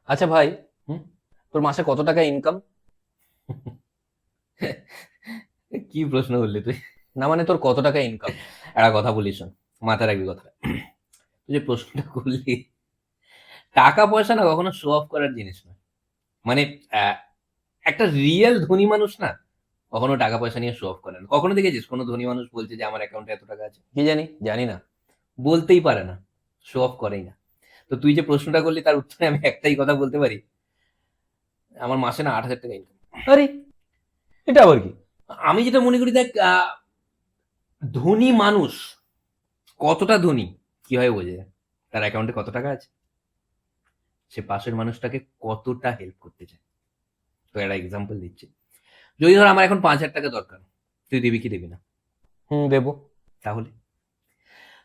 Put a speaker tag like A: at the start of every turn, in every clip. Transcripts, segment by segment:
A: আচ্ছা ভাই,
B: হুম?
A: তোর মাসে কত টাকা ইনকাম?
B: কি প্রশ্ন করলি তুই?
A: না মানে তোর কত টাকা ইনকাম?
B: একটা কথা বলিস, শোন, মাথায় রাখবি কথা। তুই যে প্রশ্নটা করলি, টাকা পয়সা না কখনো শো অফ করার জিনিস না। মানে আহ, একটা রিয়েল ধনী মানুষ না কখনো টাকা পয়সা নিয়ে শো অফ করে না। কখনো দেখেছিস কোনো ধনী মানুষ বলছে যে আমার অ্যাকাউন্টে এত টাকা আছে?
A: কি জানি, জানি না।
B: বলতেই পারে না, শো অফ করেই না। তো তুই যে প্রশ্নটা করলি তার উত্তরে আমি একটাই কথা বলতে পারি, আমার মাসে না 8,000 টাকা ইনকাম।
A: আরে, এটা আবার কি?
B: আমি যেটা মনে করি, দেখ, ধনী মানুষ কতটা ধনী কিভাবে বোঝা যায়? তার অ্যাকাউন্টে কত টাকা আছে, সে পাশের মানুষটাকে কতটা হেল্প করতে চায়। তো একটা এক্সাম্পল দিচ্ছি। যদি ধর আমার এখন 5,000 টাকা দরকার, তুই দিবি কি দিবি না?
A: হুম, দেবো।
B: তাহলে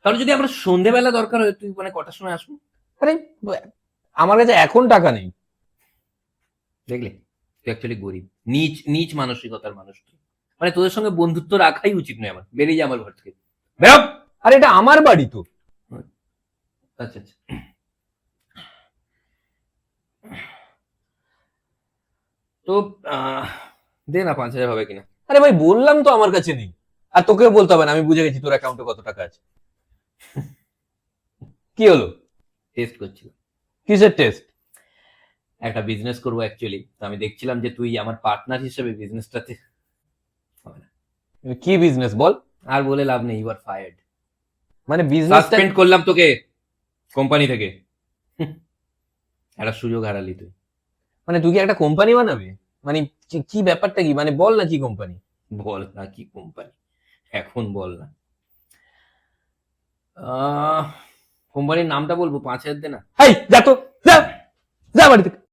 B: তাহলে যদি আমরা সন্ধেবেলা দরকার হয়, তুই মানে কটার সময় আসবো?
A: আরে, আমার কাছে এখন টাকা নেই।
B: দেখলি, তুই অ্যাকচুয়ালি গরিব, নিচ নিচ মানসিকতার মানুষ তুই। মানে তোদের সঙ্গে বন্ধুত্ব রাখাই উচিত নয় আমার। বেরিয়ে যা আমার ঘর থেকে, বেরো।
A: আরে, এটা আমার বাড়ি তো।
B: আচ্ছা আচ্ছা, তো আহ, দে না, 5,000 হবে কিনা।
A: আরে ভাই, বললাম তো আমার কাছে নেই। আর তোকেও বলতে হবে না, আমি বুঝে গেছি তোর অ্যাকাউন্টে কত টাকা আছে। কি হলো?
B: টেস্ট করছিলাম,
A: কিসের টেস্ট?
B: একটা বিজনেস করবো অ্যাকচুয়ালি। তো আমি দেখছিলাম যে তুই আমার পার্টনার হিসেবে বিজনেসটাতে হবে না।
A: কি বিজনেস বল?
B: আর বলে লাভ নেই, ইউ আর ফায়ার্ড।
A: মানে বিজনেসটা?
B: সাসপেন্ড করলাম তোকে কোম্পানি থেকে। হুঁ, একটা সুযোগ হারালি তুই।
A: মানে তুই কি একটা কোম্পানি বানাবি? মানে কি কি ব্যাপারটা কি, মানে বল না কি কোম্পানি?
B: বল না কি কোম্পানি, এখন বল না। কোম্পানির নামটা বলবো, 5,000 দে না।
A: হাই, যা তো, যা, যা বাড়ি থেকে।